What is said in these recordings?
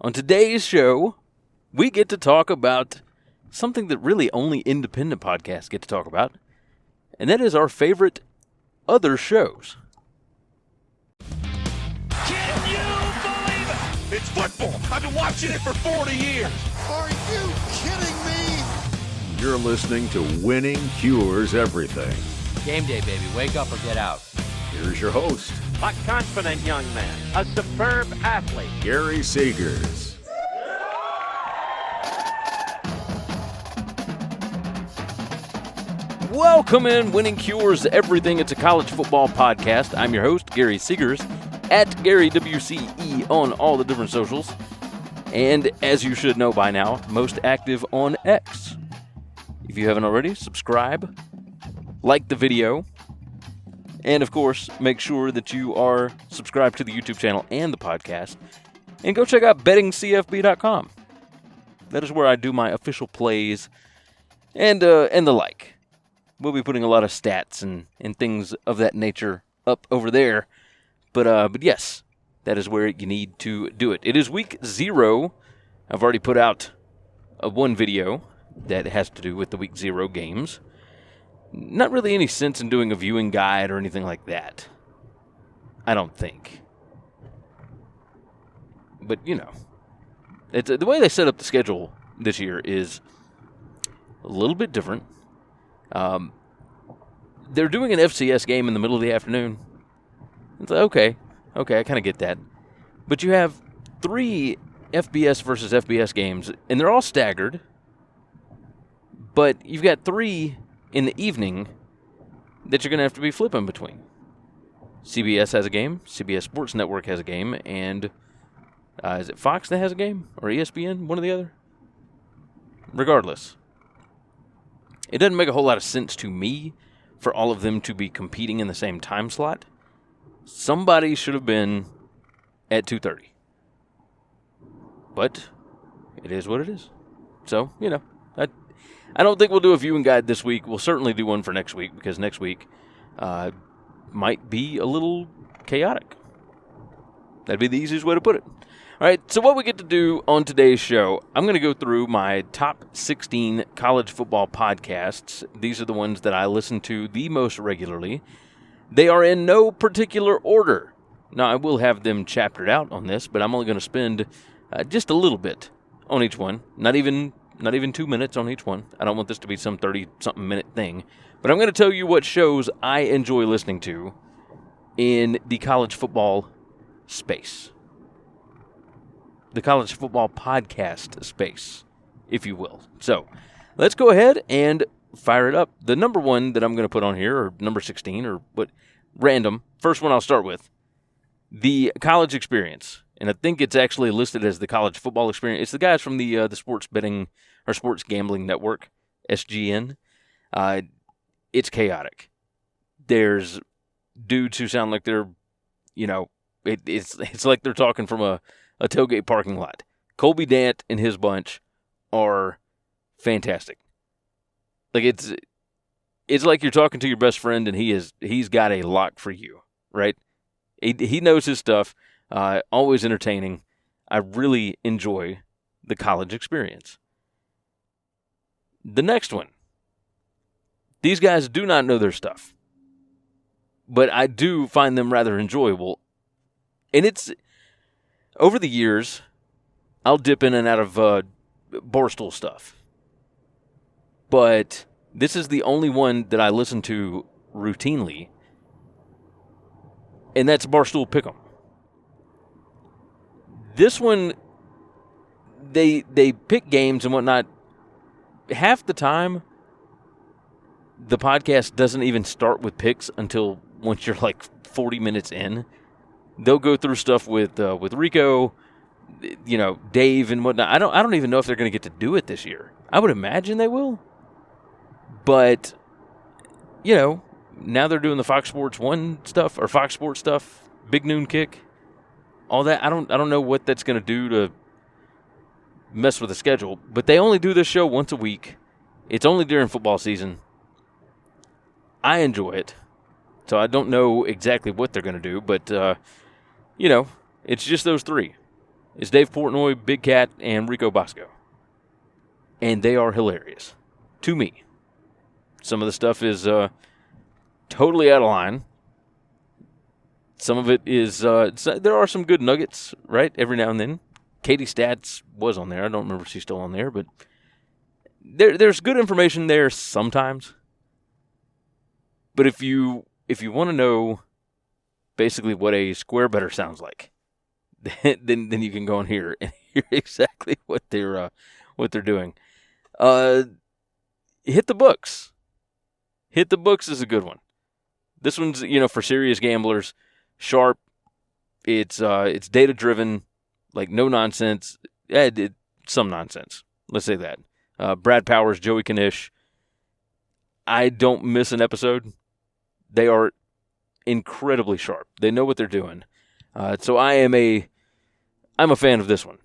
On today's show, we get to talk about something that really only independent podcasts get to talk about, and that is our favorite other shows. Can you believe it? It's football. I've been watching it for 40 years. Are you kidding me? You're listening to Winning Cures Everything. Game day, baby. Wake up or get out. Here's your host, A confident young man, a superb athlete. Gary Seegers. Welcome in, Winning Cures Everything. It's a college football podcast. I'm your host, Gary Seegers, at GaryWCE on all the different socials. And as you should know by now, most active on X. If you haven't already, subscribe, like the video, and of course, make sure that you are subscribed to the YouTube channel and the podcast. And go check out bettingcfb.com. That is where I do my official plays and the like. We'll be putting a lot of stats and things of that nature up over there. But yes, that is where you need to do it. It is week 0. I've already put out one video that has to do with the week 0 games. Not really any sense in doing a viewing guide or anything like that. I don't think. But, you know, it's the way they set up the schedule this year is a little bit different. They're doing an FCS game in the middle of the afternoon. It's like, okay, I kind of get that. But you have 3 FBS versus FBS games, and they're all staggered. But you've got 3 in the evening that you're going to have to be flipping between. CBS has a game, CBS Sports Network has a game, and is it Fox that has a game? Or ESPN? One or the other? Regardless. It doesn't make a whole lot of sense to me for all of them to be competing in the same time slot. Somebody should have been at 2:30. But it is what it is. So, you know, I don't think we'll do a viewing guide this week. We'll certainly do one for next week because next week might be a little chaotic. That'd be the easiest way to put it. All right, so what we get to do on today's show, I'm going to go through my top 16 college football podcasts. These are the ones that I listen to the most regularly. They are in no particular order. Now, I will have them chaptered out on this, but I'm only going to spend just a little bit on each one. Not even 2 minutes on each one. I don't want this to be some 30-something minute thing. But I'm going to tell you what shows I enjoy listening to in the college football space. The college football podcast space, if you will. So, let's go ahead and fire it up. The number one that I'm going to put on here, or number 16, or what, random. First one I'll start with. The college experience. And I think it's actually listed as the college football experience. It's the guys from the sports betting or sports gambling network, SGN. It's chaotic. There's dudes who sound like they're, you know, it's like they're talking from a tailgate parking lot. Colby Dant and his bunch are fantastic. Like it's like you're talking to your best friend and he's got a lock for you, right? He knows his stuff. Always entertaining. I really enjoy the college experience. The next one. These guys do not know their stuff. But I do find them rather enjoyable. And it's, over the years, I'll dip in and out of Barstool stuff. But this is the only one that I listen to routinely. And that's Barstool Pick'em. This one, they pick games and whatnot. Half the time, the podcast doesn't even start with picks until once you're like 40 minutes in. They'll go through stuff with Rico, you know, Dave and whatnot. I don't even know if they're going to get to do it this year. I would imagine they will. But, you know, now they're doing the Fox Sports 1 stuff or Fox Sports stuff, Big Noon Kick. All that, I don't know what that's going to do to mess with the schedule, but they only do this show once a week. It's only during football season. I enjoy it, so I don't know exactly what they're going to do, but, you know, it's just those 3. It's Dave Portnoy, Big Cat, and Rico Bosco. And they are hilarious. To me. Some of the stuff is totally out of line. Some of it is, there are some good nuggets, right, every now and then. Katie Stats was on there. I don't remember if she's still on there, but there's good information there sometimes. But if you want to know basically what a square better sounds like, then you can go on here and hear exactly what they're doing. Hit the Books. Hit the Books is a good one. This one's, for serious gamblers, sharp. It's data driven, like no nonsense. Some nonsense. Let's say that. Brad Powers, Joey Kanish. I don't miss an episode. They are incredibly sharp. They know what they're doing. So I'm a fan of this one.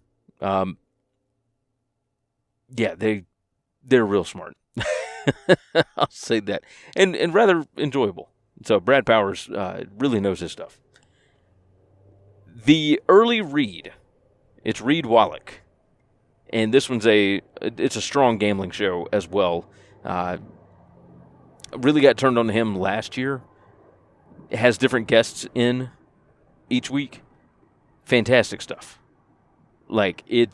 They're real smart. I'll say that. And rather enjoyable. So Brad Powers really knows his stuff. The Early Read. It's Reed Wallach. And this one's it's a strong gambling show as well. Really got turned on to him last year. It has different guests in each week. Fantastic stuff. Like, they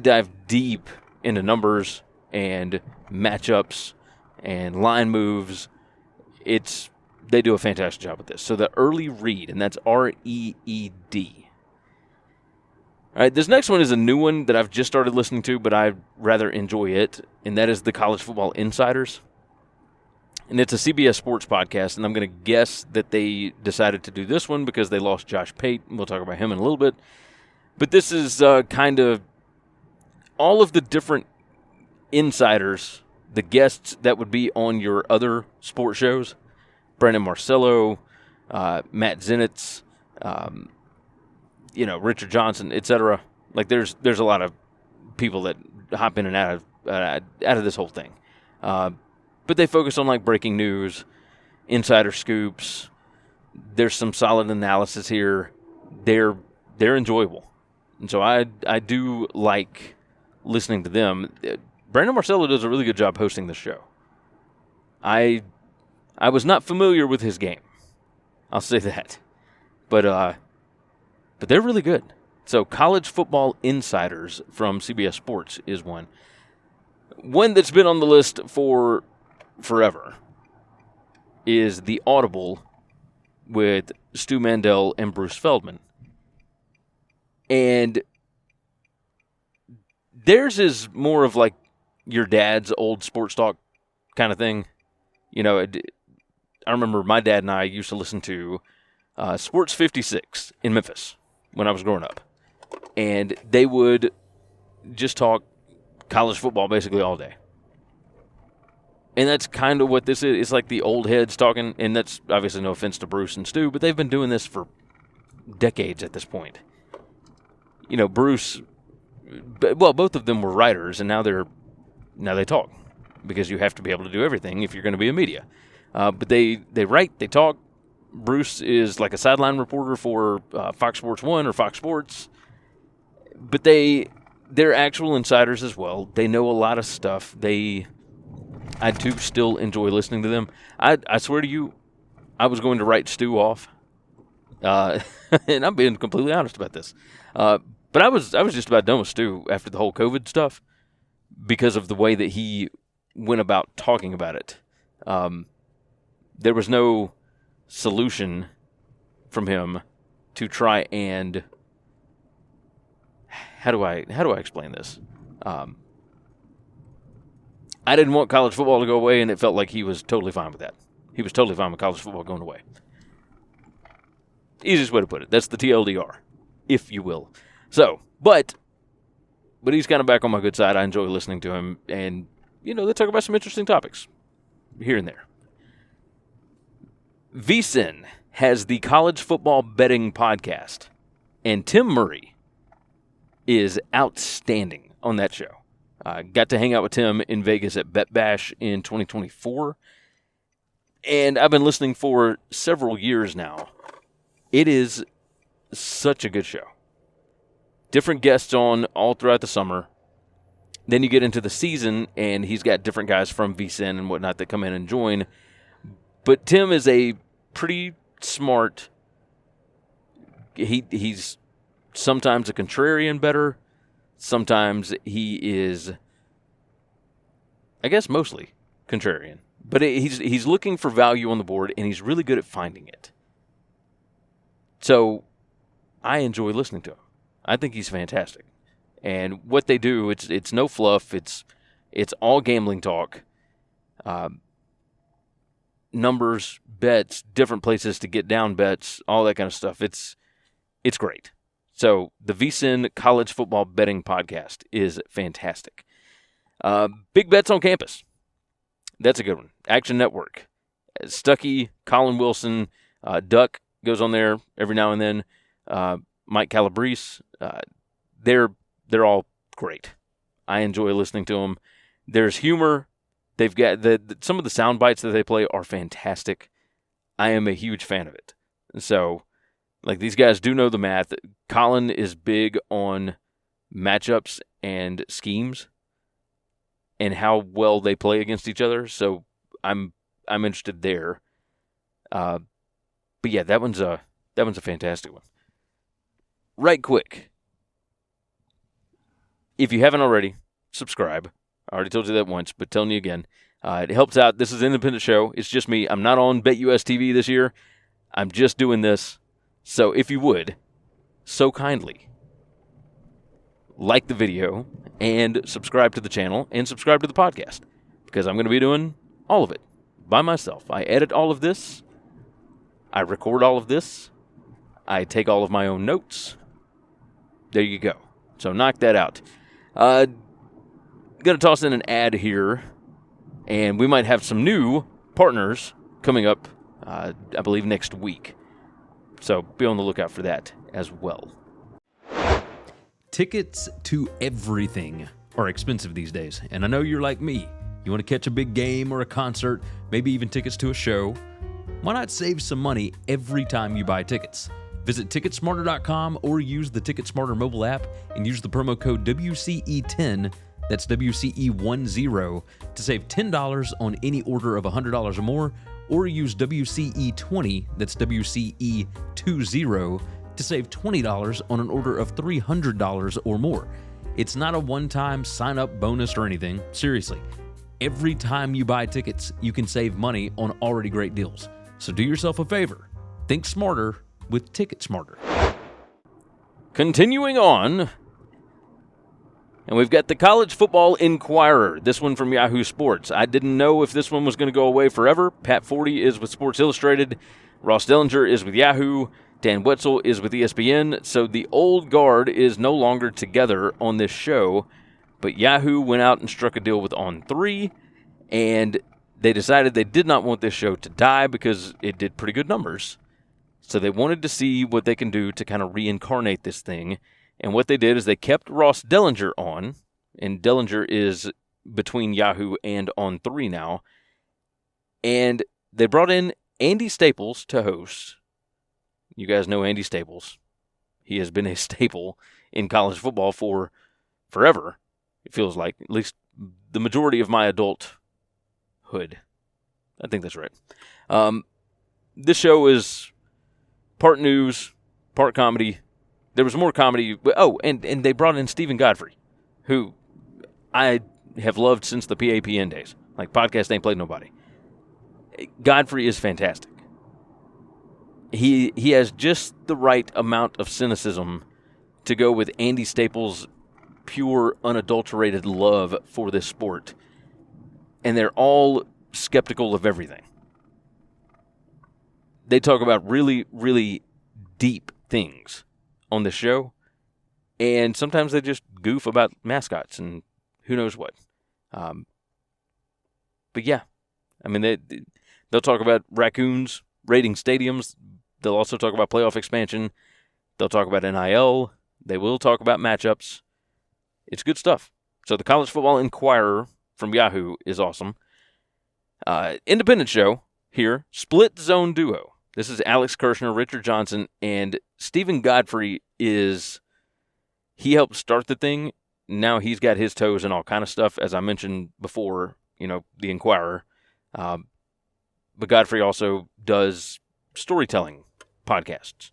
dive deep into numbers and matchups and line moves. They do a fantastic job with this. So the Early Read, and that's REED. All right, this next one is a new one that I've just started listening to, but I rather enjoy it, and that is the College Football Insiders. And it's a CBS Sports podcast, and I'm going to guess that they decided to do this one because they lost Josh Pate, and we'll talk about him in a little bit. But this is kind of all of the different insiders, the guests that would be on your other sports shows. Brandon Marcello, Matt Zenitz, Richard Johnson, etc. Like there's a lot of people that hop in and out of this whole thing. But they focus on like breaking news, insider scoops. There's some solid analysis here. They're enjoyable. And so I do like listening to them. Brandon Marcello does a really good job hosting this show. I was not familiar with his game. I'll say that. But they're really good. So College Football Insiders from CBS Sports is one. One that's been on the list for forever is The Audible with Stu Mandel and Bruce Feldman. And theirs is more of like your dad's old sports talk kind of thing. I remember my dad and I used to listen to Sports 56 in Memphis when I was growing up. And they would just talk college football basically all day. And that's kind of what this is. It's like the old heads talking, and that's obviously no offense to Bruce and Stu, but they've been doing this for decades at this point. Bruce, both of them were writers, and now they talk because you have to be able to do everything if you're going to be in media. But they write, they talk. Bruce is like a sideline reporter for Fox Sports 1 or Fox Sports. But they're actual insiders as well. They know a lot of stuff. I do still enjoy listening to them. I swear to you, I was going to write Stu off. And I'm being completely honest about this. But I was just about done with Stu after the whole COVID stuff because of the way that he went about talking about it. There was no solution from him to try and how do I explain this? I didn't want college football to go away, and it felt like he was totally fine with that. He was totally fine with college football going away. Easiest way to put it. That's the TLDR, if you will. So, but he's kind of back on my good side. I enjoy listening to him, and they talk about some interesting topics here and there. VSiN has the College Football Betting Podcast, and Tim Murray is outstanding on that show. Got to hang out with Tim in Vegas at Bet Bash in 2024, and I've been listening for several years now. It is such a good show. different guests on all throughout the summer. Then you get into the season, and he's got different guys from VSiN and whatnot that come in and join. But Tim is a pretty smart. He's sometimes a contrarian bettor. Sometimes he is, I guess, mostly contrarian. But he's looking for value on the board, and he's really good at finding it. So I enjoy listening to him. I think he's fantastic. And what they do, it's no fluff. It's all gambling talk. Numbers, bets, different places to get down bets, all that kind of stuff. It's great. So the VSiN College Football Betting Podcast is fantastic. Big Bets on Campus. That's a good one. Action Network. Stuckey, Colin Wilson, Duck goes on there every now and then. Mike Calabrese. They're all great. I enjoy listening to them. There's humor. They've got some of the sound bites that they play are fantastic. I am a huge fan of it. So, like, these guys do know the math. Colin is big on matchups and schemes and how well they play against each other. So I'm interested there. But yeah, that one's a fantastic one. Right quick. If you haven't already, subscribe. I already told you that once, but telling you again. It helps out. This is an independent show. It's just me. I'm not on BetUS TV this year. I'm just doing this. So if you would, so kindly, like the video and subscribe to the channel and subscribe to the podcast, because I'm going to be doing all of it by myself. I edit all of this. I record all of this. I take all of my own notes. There you go. So knock that out. Going to toss in an ad here, and we might have some new partners coming up, I believe, next week. So be on the lookout for that as well. Tickets to everything are expensive these days, and I know you're like me. You want to catch a big game or a concert, maybe even tickets to a show. Why not save some money every time you buy tickets? Visit TicketSmarter.com or use the TicketSmarter mobile app and use the promo code WCE10, that's WCE10, to save $10 on any order of $100 or more, or use WCE20, that's WCE20, to save $20 on an order of $300 or more. It's not a one-time sign-up bonus or anything. Seriously, every time you buy tickets, you can save money on already great deals. So do yourself a favor. Think smarter with TicketSmarter. Continuing on, and we've got the College Football Inquirer, this one from Yahoo Sports. I didn't know if this one was going to go away forever. Pat Forty is with Sports Illustrated. Ross Dellinger is with Yahoo. Dan Wetzel is with ESPN. So the old guard is no longer together on this show, but Yahoo went out and struck a deal with On3, and they decided they did not want this show to die because it did pretty good numbers. So they wanted to see what they can do to kind of reincarnate this thing. And what they did is they kept Ross Dellinger on, and Dellinger is between Yahoo and On3 now. And they brought in Andy Staples to host. You guys know Andy Staples. He has been a staple in college football for forever, it feels like. At least the majority of my adulthood. I think that's right. This show is part news, part comedy. There was more comedy. Oh, and they brought in Stephen Godfrey, who I have loved since the PAPN days. Like, podcast ain't played nobody. Godfrey is fantastic. He has just the right amount of cynicism to go with Andy Staples' pure, unadulterated love for this sport. And they're all skeptical of everything. They talk about really, really deep things on the show, and sometimes they just goof about mascots and who knows what. But yeah, I mean, they'll talk about raccoons raiding stadiums. They'll also talk about playoff expansion. They'll talk about NIL. They will talk about matchups. It's good stuff. So the College Football Inquirer from Yahoo is awesome. Independent show here, Split Zone Duo. This is Alex Kirshner, Richard Johnson, and Stephen Godfrey he's he helped start the thing. Now he's got his toes in all kind of stuff, as I mentioned before, the Inquirer. But Godfrey also does storytelling podcasts,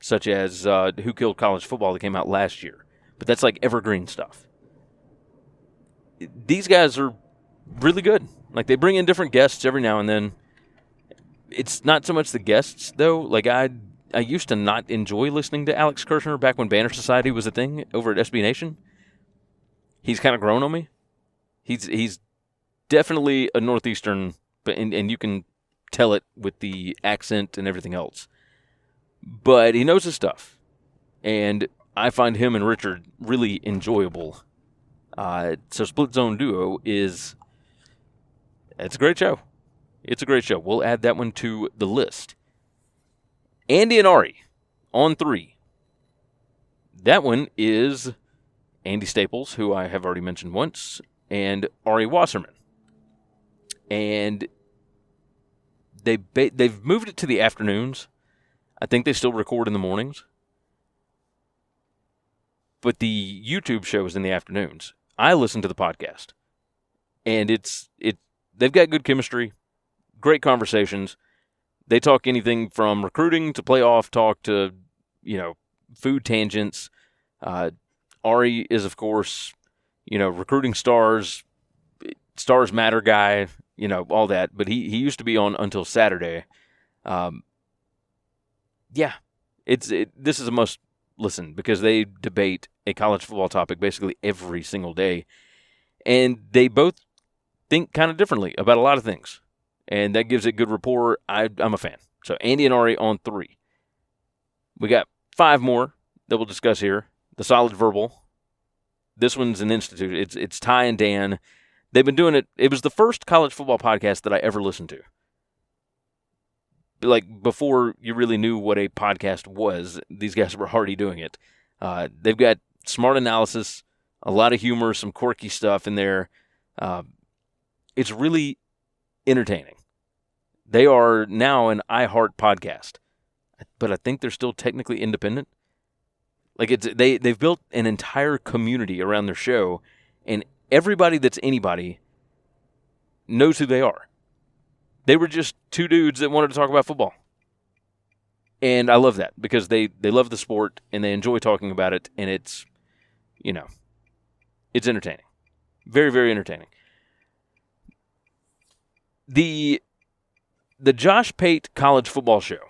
such as Who Killed College Football that came out last year. But that's like evergreen stuff. These guys are really good. Like, they bring in different guests every now and then. It's not so much the guests, though. Like, I used to not enjoy listening to Alex Kirshner back when Banner Society was a thing over at SB Nation. He's kind of grown on me. He's definitely a Northeastern, and you can tell it with the accent and everything else. But he knows his stuff. And I find him and Richard really enjoyable. So Split Zone Duo it's a great show. It's a great show. We'll add that one to the list. Andy and Ari on 3. That one is Andy Staples, who I have already mentioned once, and Ari Wasserman. And they've moved it to the afternoons. I think they still record in the mornings. But the YouTube show is in the afternoons. I listen to the podcast. And they've got good chemistry, great conversations. They talk anything from recruiting to playoff talk to, food tangents. Ari is, of course, recruiting stars matter guy, all that. But he used to be on Until Saturday. This is a must listen because they debate a college football topic basically every single day. And they both think kind of differently about a lot of things. And that gives it good rapport. I'm a fan. So Andy and Ari on 3. We got 5 more that we'll discuss here. The Solid Verbal. This one's an institute. It's Ty and Dan. They've been doing it. It was the first college football podcast that I ever listened to. Like, before you really knew what a podcast was, these guys were already doing it. They've got smart analysis, a lot of humor, some quirky stuff in there. It's really entertaining. They are now an iHeart podcast, but I think they're still technically independent. Like, they've built an entire community around their show, and everybody that's anybody knows who they are. They were just 2 dudes that wanted to talk about football. And I love that because they love the sport and they enjoy talking about it, and it's entertaining. Very, very entertaining. The Josh Pate College Football Show,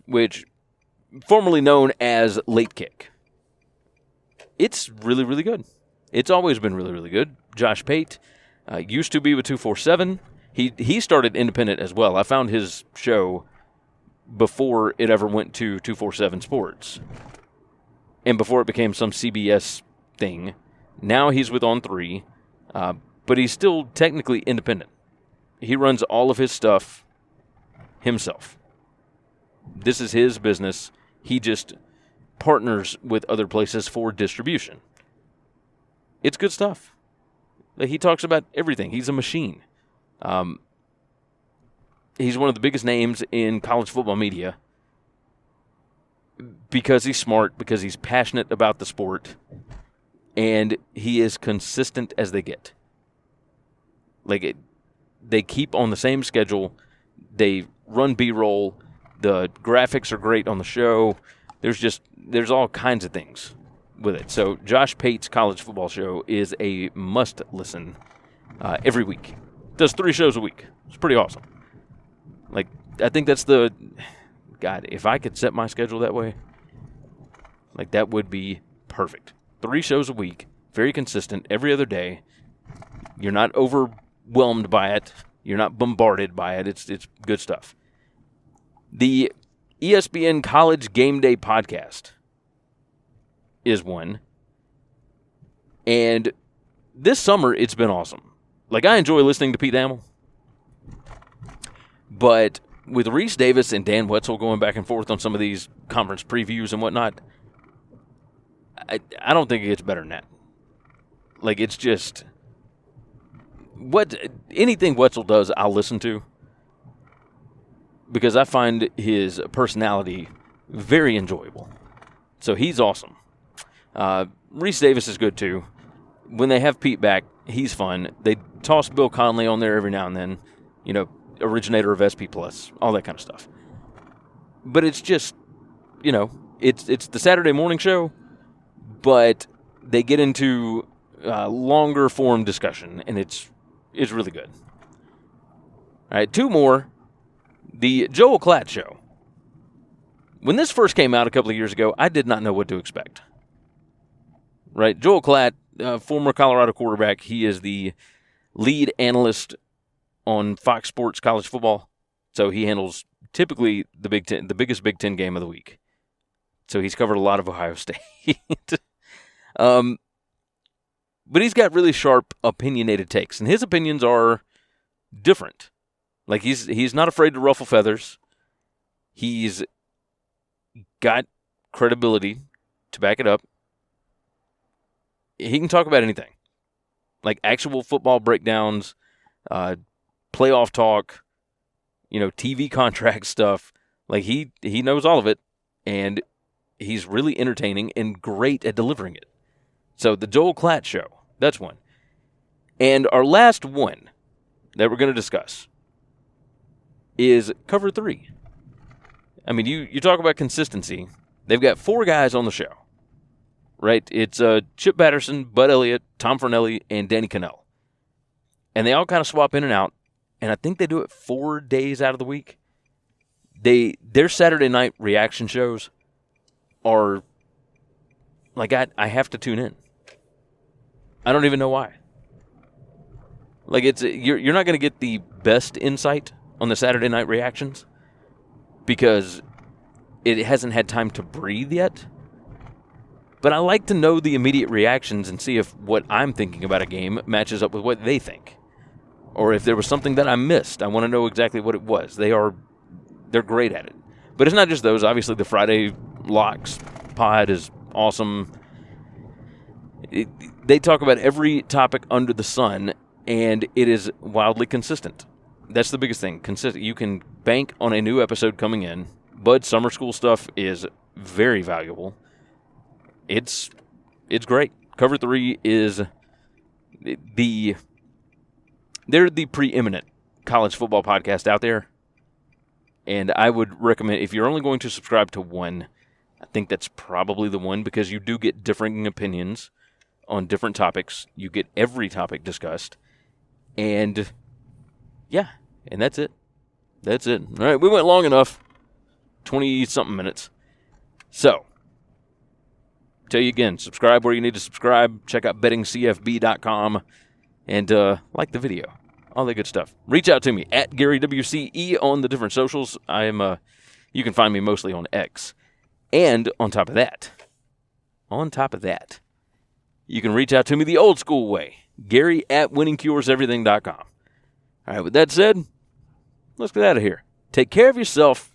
which formerly known as Late Kick. It's really, really good. It's always been really, really good. Josh Pate used to be with 247. He started independent as well. I found his show before it ever went to 247 Sports. And before it became some CBS thing. Now he's with On 3, but he's still technically independent. He runs all of his stuff himself. This is his business. He just partners with other places for distribution. It's good stuff. He talks about everything. He's a machine. He's one of the biggest names in college football media because he's smart, because he's passionate about the sport, and he is consistent as they get. They keep on the same schedule. They run B-roll. The graphics are great on the show. There's all kinds of things with it. So Josh Pate's College Football Show is a must-listen every week. Does 3 shows a week. It's pretty awesome. I think that's God, if I could set my schedule that way, that would be perfect. 3 shows a week, very consistent, every other day. You're not overwhelmed by it. You're not bombarded by it. It's good stuff. The ESPN College Gameday podcast is one. And this summer, it's been awesome. I enjoy listening to Pete Hamill. But with Reese Davis and Dan Wetzel going back and forth on some of these conference previews and whatnot, I don't think it gets better than that. It's just... anything Wetzel does, I'll listen to. Because I find his personality very enjoyable. So he's awesome. Reese Davis is good too. When they have Pete back, he's fun. They toss Bill Conley on there every now and then, originator of SP+, all that kind of stuff. But it's just, it's the Saturday morning show, but they get into longer form discussion, and it's really good. All right, 2 more. The Joel Klatt Show. When this first came out a couple of years ago, I did not know what to expect. Right, Joel Klatt, former Colorado quarterback, he is the lead analyst on Fox Sports College Football. So he handles typically the biggest Big Ten game of the week. So he's covered a lot of Ohio State. But he's got really sharp, opinionated takes, and his opinions are different. Like he's not afraid to ruffle feathers. He's got credibility to back it up. He can talk about anything, like actual football breakdowns, playoff talk, TV contract stuff. Like he knows all of it, and he's really entertaining and great at delivering it. So the Joel Klatt Show, that's one. And our last one that we're going to discuss is Cover 3. I mean, you talk about consistency. They've got 4 guys on the show. Right, it's Chip Patterson, Bud Elliott, Tom Fornelli, and Danny Cannell. And they all kind of swap in and out, and I think they do it 4 days out of the week. Their Saturday night reaction shows are, like, I have to tune in. I don't even know why. Like, you're not going to get the best insight on the Saturday night reactions because it hasn't had time to breathe yet. But I like to know the immediate reactions and see if what I'm thinking about a game matches up with what they think. Or if there was something that I missed, I want to know exactly what it was. They're great at it. But it's not just those. Obviously, the Friday Locks pod is awesome. They talk about every topic under the sun, and it is wildly consistent. That's the biggest thing. Consistent. You can bank on a new episode coming in. Bud's summer school stuff is very valuable. It's great. Cover 3 is they're the preeminent college football podcast out there. And I would recommend, if you're only going to subscribe to one, I think that's probably the one because you do get differing opinions on different topics. You get every topic discussed. And yeah, and that's it. That's it. All right, we went long enough. 20-something minutes. So, tell you again, subscribe where you need to subscribe. Check out bettingcfb.com and like the video. All that good stuff. Reach out to me at GaryWCE on the different socials. You can find me mostly on X. And on top of that, you can reach out to me the old school way. Gary at winningcureseverything.com. All right, with that said, let's get out of here. Take care of yourself.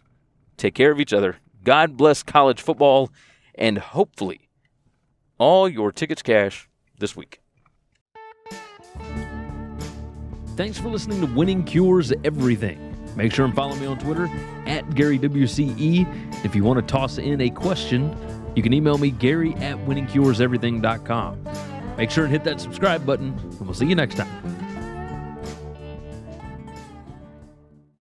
Take care of each other. God bless college football. And hopefully, all your tickets cash this week. Thanks for listening to Winning Cures Everything. Make sure and follow me on Twitter at GaryWCE. If you want to toss in a question, you can email me, Gary at winningcureseverything.com. Make sure and hit that subscribe button, and we'll see you next time.